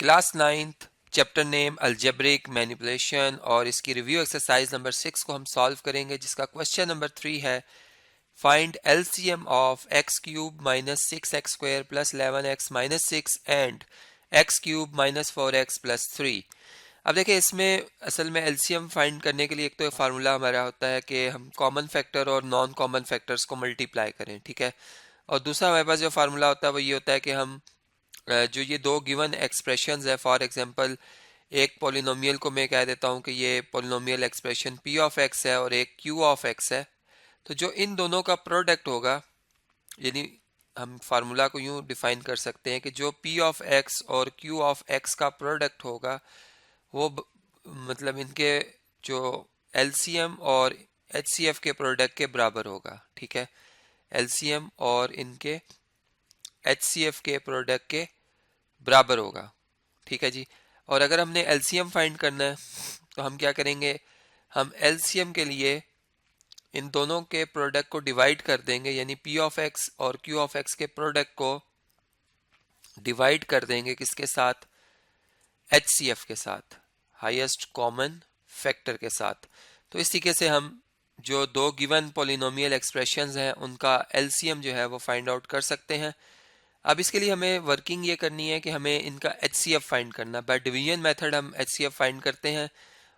Class 9th chapter name algebraic manipulation और इसकी review exercise number 6 को हम सॉल्व करेंगे, जिसका क्वेश्चन नंबर 3 है find LCM of x cube minus 6x square plus 11x minus 6 and x cube minus 4x plus 3। अब देखिए, इसमें असल में एलसीएम फाइंड करने के लिए एक तो फार्मूला हमारा होता है कि हम कॉमन फैक्टर और नॉन कॉमन फैक्टर्स को मल्टीप्लाई करें, ठीक है। और दूसरा हमारे पास जो फार्मूला होता है वो ये होता है कि हम जो ये दो गिवन एक्सप्रेशंस है, फॉर एग्जांपल एक पोलिनोमियल को मैं कह देता हूँ कि ये polynomial expression p of x है और एक q ऑफ x है, तो जो इन दोनों का प्रोडक्ट होगा, यानी हम फार्मूला को यूं डिफाइन कर सकते हैं कि जो p ऑफ x और q ऑफ x का प्रोडक्ट होगा वो मतलब इनके जो LCM और HCF के प्रोडक्ट के बराबर होगा, ठीक है। LCM और इनके HCF के प्रोडक्ट के बराबर होगा, ठीक है जी। और अगर हमने LCM फाइंड करना है तो हम क्या करेंगे, हम LCM के लिए इन दोनों के प्रोडक्ट को डिवाइड कर देंगे, यानी P ऑफ x और Q ऑफ x के प्रोडक्ट को डिवाइड कर देंगे किसके साथ, HCF के साथ, हाईएस्ट कॉमन फैक्टर के साथ। तो इस तरीके से हम जो दो गिवन पॉलिनोमियल एक्सप्रेशंस हैं उनका LCM जो है वो फाइंड आउट कर सकते हैं। अब इसके लिए हमें वर्किंग ये करनी है कि हमें इनका HCF फाइंड करना। बाय डिवीजन मेथड हम HCF फाइंड करते हैं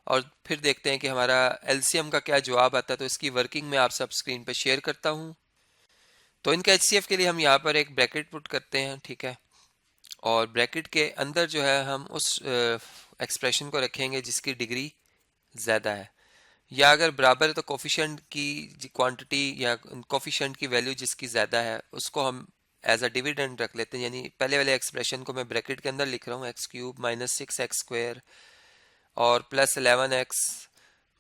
और फिर देखते हैं कि हमारा LCM का क्या जवाब आता है। तो इसकी वर्किंग मैं आप सब स्क्रीन पे शेयर करता हूँ। तो इनका HCF के लिए हम यहाँ पर एक ब्रैकेट पुट करते हैं, ठीक है। और ब्रैकेट के अंदर जो है हम उस एक्सप्रेशन को रखेंगे जिसकी डिग्री ज़्यादा है, या अगर बराबर है तो कोफिशिएंट की क्वांटिटी या कोफिशिएंट की वैल्यू जिसकी ज़्यादा है उसको हम एज अ डिविडेंड रख लेते हैं। यानी पहले वाले एक्सप्रेशन को मैं ब्रैकेट के अंदर लिख रहा हूँ, x cube minus 6x square और प्लस 11x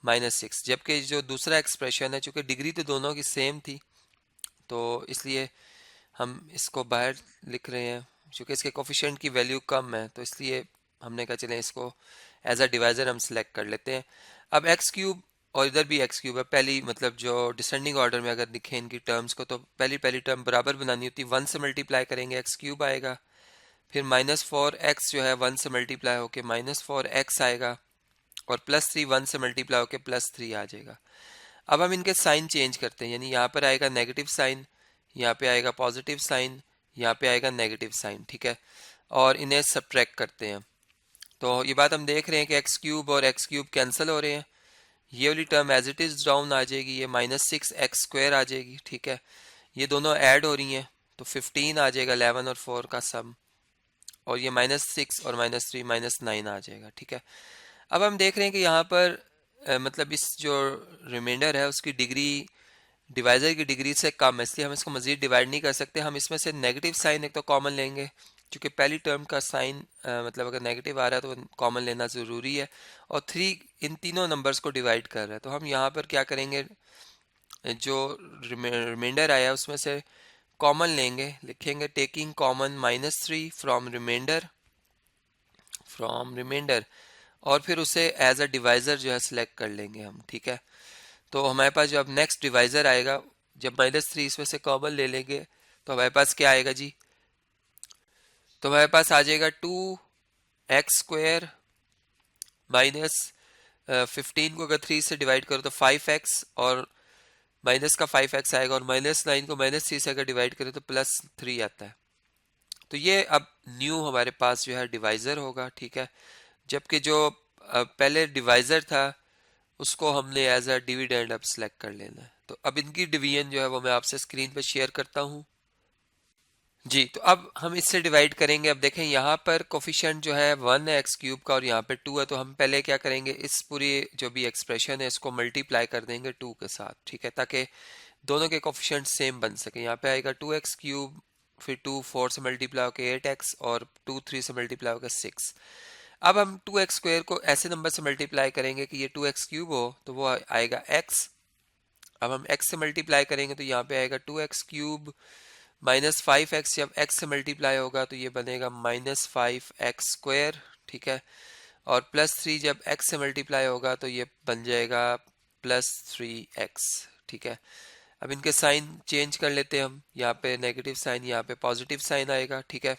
माइनस 6, जबकि जो दूसरा एक्सप्रेशन है चूँकि डिग्री तो दोनों की सेम थी तो इसलिए हम इसको बाहर लिख रहे हैं। चूँकि इसके कोफिशिएंट की वैल्यू कम है तो इसलिए हमने कहा चलें इसको एज अ डिवाइज़र हम सिलेक्ट कर लेते हैं। अब एक्स क्यूब और इधर भी एक्स क्यूब है, पहली मतलब जो डिसेंडिंग ऑर्डर में अगर लिखें इनकी टर्म्स को तो पहली टर्म बराबर बनानी होती है, 1 से मल्टीप्लाई करेंगे एक्स क्यूब आएगा, फिर -4x जो है 1 से मल्टीप्लाई होके -4x आएगा और +3 1 से मल्टीप्लाई होके +3 आ जाएगा। अब हम इनके साइन चेंज करते हैं, यानी यहाँ पर आएगा नेगेटिव साइन, यहाँ पे आएगा पॉजिटिव साइन, यहाँ पे आएगा नेगेटिव साइन, ठीक है। और इन्हें सब्ट्रैक्ट करते हैं। तो ये बात हम देख रहे हैं कि एक्स क्यूब और एक्स क्यूब कैंसिल हो रहे हैं, ये वाली term as it is down आ जाएगी, ये -6x स्क्वायर आ जाएगी, ठीक है। ये दोनों ऐड हो रही हैं तो 15 आ जाएगा 11 और 4 का सम, और ये -6 और -3 -9 आ जाएगा, ठीक है। अब हम देख रहे हैं कि यहाँ पर मतलब इस जो रिमाइंडर है उसकी डिग्री डिवाइज़र की डिग्री से कम है, इसलिए हम इसको मज़ीद डिवाइड नहीं कर सकते। हम इसमें से नेगेटिव साइन एक तो कॉमन लेंगे, क्योंकि पहली टर्म का साइन मतलब अगर नेगेटिव आ रहा है तो कॉमन लेना ज़रूरी है, और 3 इन तीनों नंबर्स को डिवाइड कर रहा है। तो हम यहाँ पर क्या करेंगे, जो रिमाइंडर आया उसमें से कॉमन लेंगे, लिखेंगे टेकिंग कॉमन -3 फ्रॉम रिमाइंडर और फिर उसे एज अ डिवाइज़र जो है सिलेक्ट कर लेंगे हम, ठीक है। तो हमारे पास जो अब नेक्स्ट डिवाइज़र आएगा, जब -3 इसमें से कॉमन ले लेंगे तो हमारे पास क्या आएगा जी, तो हमारे पास आ जाएगा 2x स्क्वायर माइनस 15 को अगर 3 से डिवाइड करो तो 5x और माइनस का 5x आएगा, और -9 को -3 से अगर डिवाइड करें तो +3 आता है। तो ये अब न्यू हमारे पास जो है डिवाइज़र होगा, ठीक है। जबकि जो पहले डिवाइज़र था उसको हमने एज अ डिविडेंड अब सिलेक्ट कर लेना है। तो अब इनकी डिवीजन जो है वो मैं आपसे स्क्रीन पर शेयर करता हूँ जी। तो अब हम इससे डिवाइड करेंगे। अब देखें यहाँ पर कोफिशिएंट जो है 1 है एक्स क्यूब का और यहाँ पे 2 है, तो हम पहले क्या करेंगे, इस पूरी जो भी एक्सप्रेशन है इसको मल्टीप्लाई कर देंगे 2 के साथ, ठीक है, ताकि दोनों के कोफिशिएंट सेम बन सके। यहाँ पे आएगा 2x क्यूब, फिर 2 4 से मल्टीप्लाई होकर 8x और 2 3 से मल्टीप्लाई होकर 6। अब हम 2x स्क्वायर को ऐसे नंबर से मल्टीप्लाई करेंगे कि ये 2x क्यूब हो तो वो आएगा x। अब हम x से मल्टीप्लाई करेंगे तो यहाँ पे आएगा 2x क्यूब -5x, जब x से मल्टीप्लाई होगा तो ये बनेगा -5x स्क्वायर, ठीक है। और +3 जब x से मल्टीप्लाई होगा तो ये बन जाएगा +3x, ठीक है। अब इनके साइन चेंज कर लेते हैं हम, यहाँ पे नेगेटिव साइन, यहाँ पे पॉजिटिव साइन आएगा, ठीक है।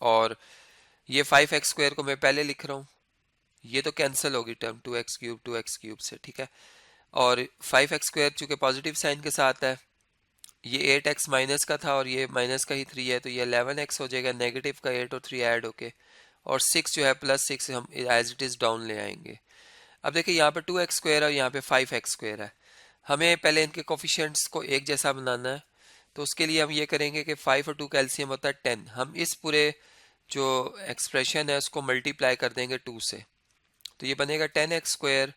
और ये 5x² को मैं पहले लिख रहा हूँ, ये तो कैंसिल होगी टर्म 2x³ से, ठीक है। और 5x² चूंकि पॉजिटिव साइन के साथ है, ये 8x माइनस का था और ये माइनस का ही 3 है, तो ये 11x हो जाएगा, नेगेटिव का 8 और 3 ऐड होके, और 6 जो है +6 हम एज इट इज़ डाउन ले आएंगे। अब देखिए यहाँ पे 2x² और यहाँ पे 5x² है, हमें पहले इनके कोफिशिएंट्स को एक जैसा बनाना है। तो उसके लिए हम ये करेंगे कि 5 और 2 का एलसीएम होता है 10, हम इस पूरे जो एक्सप्रेशन है उसको मल्टीप्लाई कर देंगे 2 से, तो ये बनेगा 10x²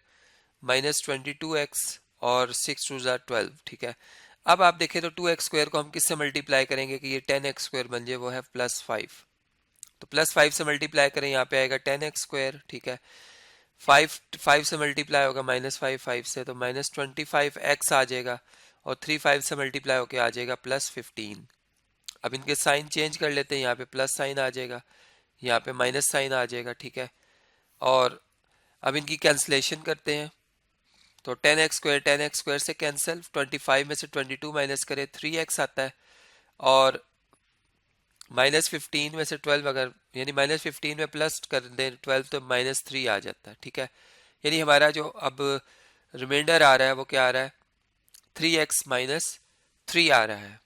माइनस 22x और 6 2 12, ठीक है। अब आप देखें तो 2x² को हम किससे मल्टीप्लाई करेंगे कि ये 10x² बन जाए, वो है +5, तो +5 से मल्टीप्लाई करें, यहाँ पे आएगा 10x², ठीक है। 5 से मल्टीप्लाई होगा -5 से, तो -25x आ जाएगा, और 3 5 से मल्टीप्लाई होके आ जाएगा +15। अब इनके साइन चेंज कर लेते हैं, यहाँ पे प्लस साइन आ जाएगा, यहाँ पे माइनस साइन आ जाएगा, ठीक है। और अब इनकी कैंसलेशन करते हैं, तो 10x² से कैंसिल, 25 में से 22 माइनस करें 3x आता है, और -15 में से 12 अगर, यानी -15 में प्लस कर दें 12 तो -3 आ जाता है, ठीक है। यानी हमारा जो अब रिमाइंडर आ रहा है वो क्या आ रहा है, 3x माइनस 3 आ रहा है।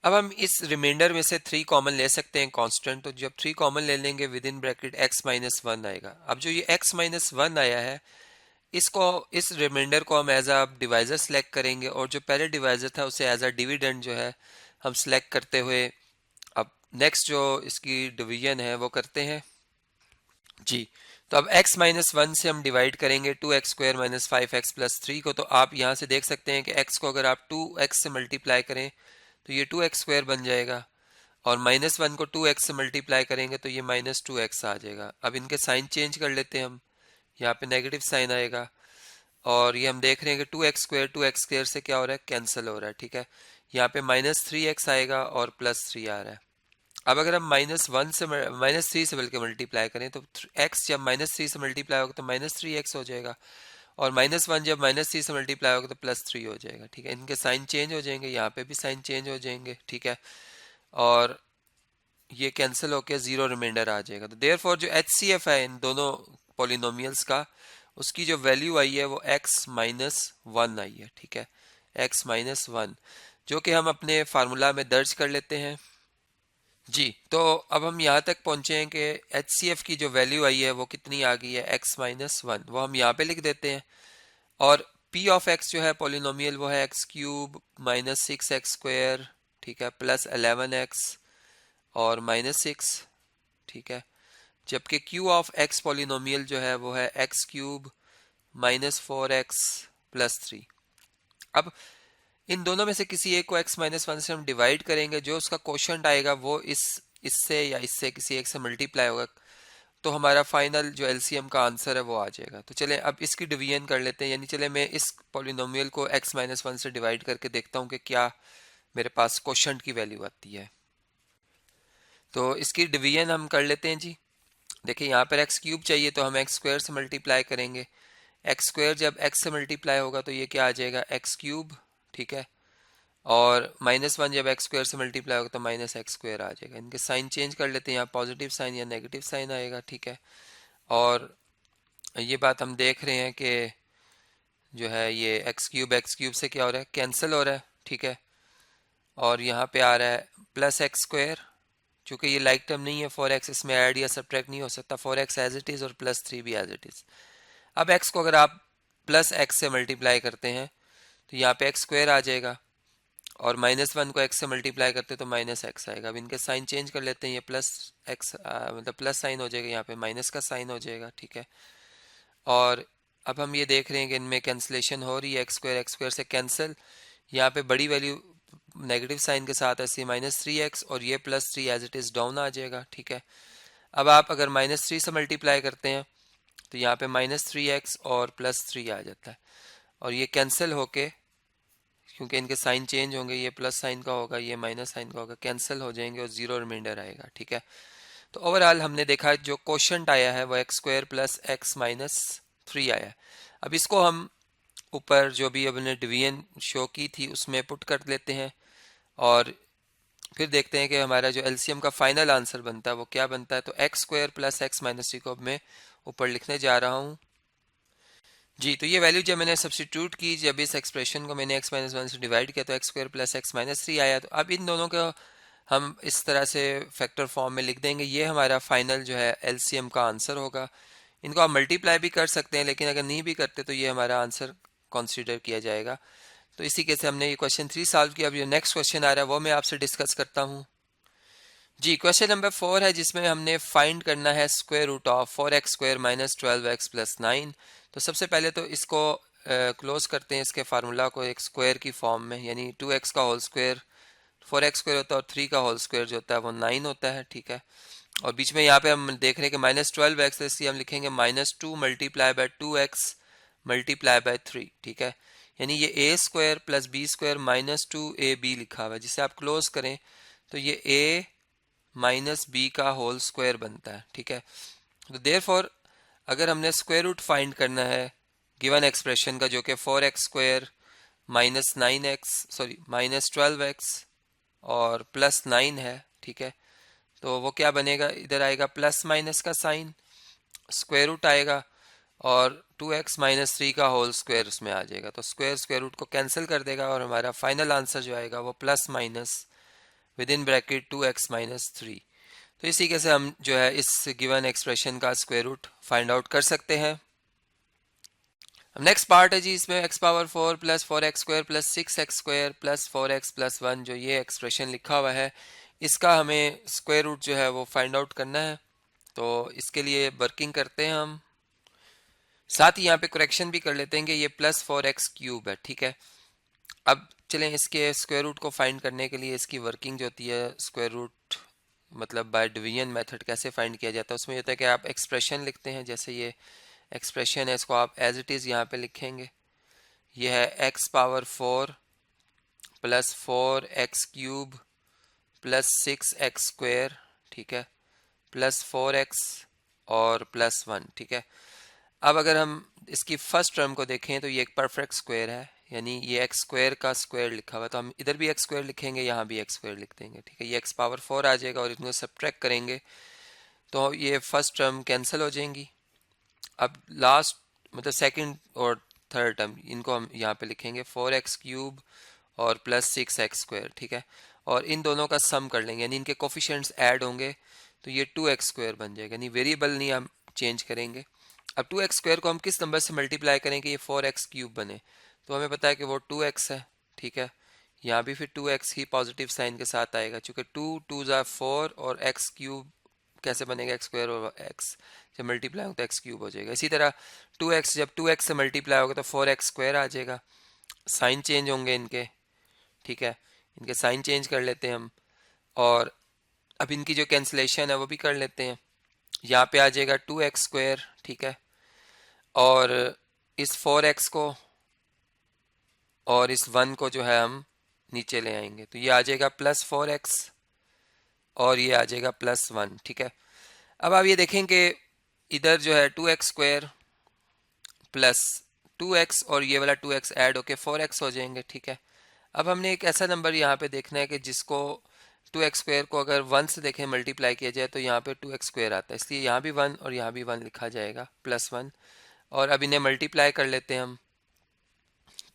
अब हम इस रिमाइंडर में से 3 कॉमन ले सकते हैं कांस्टेंट, तो जब 3 कॉमन ले लेंगे विद इन ब्रैकेट x-1 आएगा। अब जो ये x-1 आया है, इसको, इस रिमाइंडर को हम एज अ डिवाइजर सेलेक्ट करेंगे, और जो पहले डिवाइजर था उसे एज अ डिविडेंड जो है हम सेलेक्ट करते हुए अब नेक्स्ट जो इसकी डिवीजन है वो करते हैं जी। तो अब x-1 से हम डिवाइड करेंगे 2x² माइनस 5x प्लस 3 को, तो आप यहाँ से देख सकते हैं कि x को अगर आप 2x से मल्टीप्लाई करें तो ये 2x² बन जाएगा, और -1 को 2x से मल्टीप्लाई करेंगे तो ये -2x आ जाएगा। अब इनके साइन चेंज कर लेते हैं हम, यहाँ पे नेगेटिव साइन आएगा, और ये हम देख रहे हैं कि 2x² से क्या हो रहा है, कैंसिल हो रहा है, ठीक है। यहाँ पे -3x आएगा और +3 आ रहा है। अब अगर हम -3 से बल्कि मल्टीप्लाई करें तो x जब -3 से मल्टीप्लाई होगा तो -3x हो जाएगा, और -1 जब -3 से मल्टीप्लाई होगा तो +3 हो जाएगा, ठीक है। इनके साइन चेंज हो जाएंगे, यहाँ पे भी साइन चेंज हो जाएंगे, ठीक है, और ये कैंसिल होकर 0 रिमाइंडर आ जाएगा। तो देयरफॉर जो HCF है इन दोनों पॉलिनोमियल्स का, उसकी जो वैल्यू आई है वो x-1 आई है, ठीक है, x-1, जो कि हम अपने फार्मूला में दर्ज कर लेते हैं जी। तो अब हम यहाँ तक पहुंचे हैं कि HCF की जो वैल्यू आई है वो कितनी आ गई है, x-1, वो हम यहाँ पे लिख देते हैं, और P ऑफ x जो है पॉलिनोमियल वो है x³ माइनस 6x², ठीक है, प्लस 11x और -6, ठीक है, जबकि Q ऑफ x पॉलिनोमियल जो है वो है x³ माइनस 4x प्लस 3। अब इन दोनों में से किसी एक को x-1 से हम डिवाइड करेंगे, जो उसका क्वोशंट आएगा वो इससे या इससे किसी एक से मल्टीप्लाई होगा, तो हमारा फाइनल जो एलसीएम का आंसर है वो आ जाएगा। तो चलें अब इसकी डिवीजन कर लेते हैं, यानी चले मैं इस पॉलिनोमियल को x-1 से डिवाइड करके देखता हूँ कि क्या मेरे पास क्वोशंट की वैल्यू आती है। तो इसकी डिवीजन हम कर लेते हैं जी। देखिए यहाँ पर x³ चाहिए तो हम x² से मल्टीप्लाई करेंगे, x² जब x से मल्टीप्लाई होगा तो ये क्या आ जाएगा, x³, ठीक है, और -1 जब x² से मल्टीप्लाई होगा तो -x² आ जाएगा। इनके साइन चेंज कर लेते हैं, यहाँ पॉजिटिव साइन या नेगेटिव साइन आएगा, ठीक है। और ये बात हम देख रहे हैं कि जो है ये x³ से क्या हो रहा है, कैंसिल हो रहा है, ठीक है, और यहाँ पे आ रहा है +x², चूँकि ये लाइक टर्म नहीं है 4x, इसमें ऐड या सब्ट्रैक्ट नहीं हो सकता, 4x एज इट इज़ और +3 भी एज इट इज़। अब x को अगर आप +x से मल्टीप्लाई करते हैं तो यहाँ पे x² आ जाएगा, और -1 को x से मल्टीप्लाई करते तो -x आएगा। अब इनके साइन चेंज कर लेते हैं, ये +x मतलब प्लस साइन हो जाएगा, यहाँ पे माइनस का साइन हो जाएगा, ठीक है। और अब हम ये देख रहे हैं कि इनमें कैंसलेशन हो रही है, x² से कैंसिल, यहाँ पे बड़ी वैल्यू नेगेटिव साइन के साथ ऐसे -3x और ये +3 एज इट इज़ डाउन आ जाएगा, ठीक है। अब आप अगर -3 से मल्टीप्लाई करते हैं तो यहाँ पे -3x और +3 आ जाता है, और ये कैंसिल होके, क्योंकि इनके साइन चेंज होंगे, ये प्लस साइन का होगा, ये माइनस साइन का होगा, कैंसिल हो जाएंगे और 0 रिमाइंडर आएगा, ठीक है। तो ओवरऑल हमने देखा जो क्वोशंट आया है वो x² प्लस x-3 आया है। अब इसको हम ऊपर जो भी हमने डिवीजन शो की थी उसमें पुट कर लेते हैं, और फिर देखते हैं कि हमारा जो एलसीएम का फाइनल आंसर बनता है वो क्या बनता है। तो x square plus x minus three को अब मैं ऊपर लिखने जा रहा हूँ जी। तो ये वैल्यू जब मैंने सब्स्टिट्यूट की, जब इस एक्सप्रेशन को मैंने एक्स माइनस वन से डिवाइड किया तो x square plus x minus three आया। तो अब इन दोनों को हम इस तरह से फैक्टर फॉर्म में लिख देंगे। ये हमारा फाइनल जो है एलसीएम का आंसर होगा। इनको आप मल्टीप्लाई भी कर सकते हैं, लेकिन अगर नहीं भी करते तो ये हमारा आंसर कंसीडर किया जाएगा। तो इसी के से हमने ये क्वेश्चन 3 सॉल्व किया। अब जो नेक्स्ट क्वेश्चन आ रहा है वो मैं आपसे डिस्कस करता हूँ जी। क्वेश्चन नंबर 4 है, जिसमें हमने फाइंड करना है square root of 4x square minus 12x plus 9। तो सबसे पहले तो इसको क्लोज करते हैं, इसके फार्मूला को एक स्क्वायर की फॉर्म में, यानी 2x का होल स्क्वायर 4x स्क्वायर होता है और 3 का होल स्क्वायर जो होता है वो 9 होता है, ठीक है। और बीच में यहाँ पे हम देख रहे हैं कि माइनस 12x, इसलिए हम लिखेंगे minus 2 multiply by 2x multiply by 3, ठीक है। यानी ये a square plus b square minus 2ab लिखा हुआ है, जिसे आप क्लोज करें तो ये a माइनस बी का होल स्क्वायर बनता है, ठीक है। तो देयरफॉर अगर हमने स्क्वायर रूट फाइंड करना है गिवन एक्सप्रेशन का, जो कि 4x square minus 9x sorry minus 12x और प्लस 9 है, ठीक है। तो वो क्या बनेगा, इधर आएगा प्लस माइनस का साइन, स्क्वायर रूट आएगा और 2x माइनस 3 का होल स्क्वायर उसमें आ जाएगा। तो स्क्वायर स्क्वायर रूट को कैंसिल कर देगा और हमारा फाइनल आंसर जो आएगा वो plus minus with in bracket 2x minus 3। तो इसी के से हम जो है इस गिवन एक्सप्रेशन का स्क्वायर रूट फाइंड आउट कर सकते हैं। अब नेक्स्ट पार्ट है जी, इसमें x power 4 plus 4x square plus 6x square plus 4x plus 1 जो ये एक्सप्रेशन लिखा हुआ है, इसका हमें स्क्वायर रूट जो है वो फाइंड आउट करना है। तो इसके लिए वर्किंग करते हैं हम, साथ ही यहाँ पे करेक्शन भी कर लेते हैं कि ये प्लस 4x क्यूब है, ठीक है। अब चलें इसके स्क्वायर रूट को फाइंड करने के लिए इसकी वर्किंग जो होती है, स्क्वायर रूट मतलब बाय डिवीजन मेथड कैसे फाइंड किया जाता है। उसमें ये होता है कि आप एक्सप्रेशन लिखते हैं, जैसे ये एक्सप्रेशन है इसको आप एज इट इज़ यहाँ पे लिखेंगे। ये है x power 4 plus 4x cube plus 6x square, ठीक है, प्लस 4x और प्लस 1, ठीक है। अब अगर हम इसकी फर्स्ट टर्म को देखें तो ये एक परफेक्ट स्क्वायर है, यानी ये एक्स स्क्वायर का स्क्वायर लिखा हुआ है, तो हम इधर भी एक्स स्क्वायर लिखेंगे, यहाँ भी एक्स स्क्वायर लिख देंगे, ठीक है। ये एक्स पावर 4 आ जाएगा और इनको सब्ट्रैक्ट करेंगे तो ये फर्स्ट टर्म कैंसिल हो जाएंगी। अब लास्ट मतलब सेकंड और थर्ड टर्म इनको हम यहाँ पे लिखेंगे 4x क्यूब और प्लस 6x स्क्वायर, ठीक है। और इन दोनों का सम कर लेंगे, यानी इनके कोफिशिएंट्स ऐड होंगे तो ये 2x स्क्वायर बन जाएगा, यानी वेरिएबल नहीं हम चेंज करेंगे। अब 2x स्क्वायर को हम किस नंबर से मल्टीप्लाई करें कि ये 4x क्यूब बने, तो हमें पता है कि वो 2x है, ठीक है। यहाँ भी फिर 2x ही पॉजिटिव साइन के साथ आएगा, चूंकि 2 2 ज़ा 4 और x क्यूब कैसे बनेगा, एक्स स्क्वायर और x जब मल्टीप्लाई होगा तो एक्स क्यूब हो जाएगा। इसी तरह 2x जब 2x से मल्टीप्लाई होगा तो 4x स्क्वायर आ जाएगा, साइन चेंज होंगे इनके, ठीक है। इनके साइन चेंज कर लेते हैं हम और अब इनकी जो कैंसिलेशन है वो भी कर लेते हैं। यहाँ पे आ जाएगा 2x स्क्वायर, ठीक है, और इस 4x को और इस 1 को जो है हम नीचे ले आएंगे तो ये आ जाएगा प्लस 4x और ये आ जाएगा प्लस 1, ठीक है। अब आप ये देखें कि इधर जो है 2x स्क्वायर प्लस 2x और ये वाला 2x ऐड होके 4x हो जाएंगे, ठीक है। अब हमने एक ऐसा नंबर यहाँ पे देखना है कि जिसको 2x स्क्वायर को अगर 1 से देखें मल्टीप्लाई किया जाए तो यहाँ पे 2x स्क्वायर आता है, इसलिए यहाँ भी 1 और यहाँ भी 1 लिखा जाएगा प्लस 1। और अब इन्हें मल्टीप्लाई कर लेते हैं हम,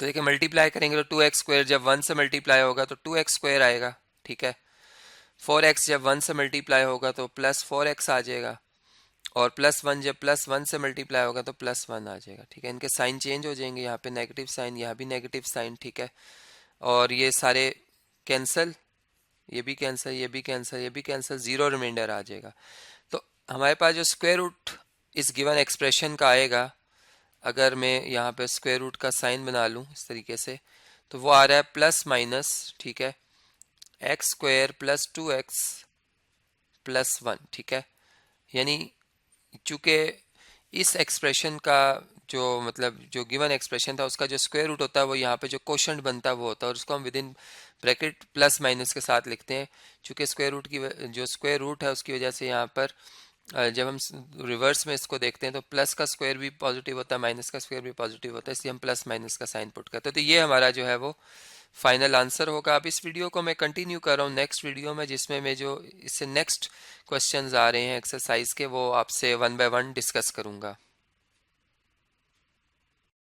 तो देखिए मल्टीप्लाई करेंगे तो 2x स्क्वायर जब 1 से मल्टीप्लाई होगा तो 2x स्क्वायर आएगा, ठीक है। 4x जब 1 से मल्टीप्लाई होगा तो प्लस 4x आ जाएगा और प्लस 1 जब प्लस 1 से मल्टीप्लाई होगा तो प्लस 1 आ जाएगा, ठीक है। इनके साइन चेंज हो जाएंगे, यहाँ पे नेगेटिव साइन, यहाँ भी नेगेटिव साइन, ठीक है। और ये सारे कैंसिल, ये भी कैंसिल, ये भी कैंसिल, ये भी कैंसिल, जीरो रिमाइंडर आ जाएगा। तो हमारे पास जो स्क्वायर रूट इस गिवन एक्सप्रेशन का आएगा, अगर मैं यहाँ पे स्क्वायर रूट का साइन बना लूँ इस तरीके से, तो वो आ रहा है प्लस माइनस, ठीक है, x square plus 2x plus 1, ठीक है। यानी चूँकि इस एक्सप्रेशन का जो मतलब जो गिवन एक्सप्रेशन था उसका जो स्क्वायर रूट होता है वो यहाँ पे जो क्वोशंट बनता है वो होता है और उसको हम with in bracket plus minus के साथ लिखते हैं। चूँकि स्क्वायर रूट की जो स्क्वायर रूट है उसकी वजह से यहाँ पर जब हम रिवर्स में इसको देखते हैं तो प्लस का स्क्वायर भी पॉजिटिव होता है, माइनस का स्क्वायर भी पॉजिटिव होता है, इसलिए हम प्लस माइनस का साइन पुट करते हैं। तो ये हमारा जो है वो फाइनल आंसर होगा। अब इस वीडियो को मैं कंटिन्यू कर रहा हूँ नेक्स्ट वीडियो में, जिसमें मैं जो इससे नेक्स्ट क्वेश्चंस आ रहे हैं एक्सरसाइज के वो आपसे वन बाय वन डिस्कस करूँगा।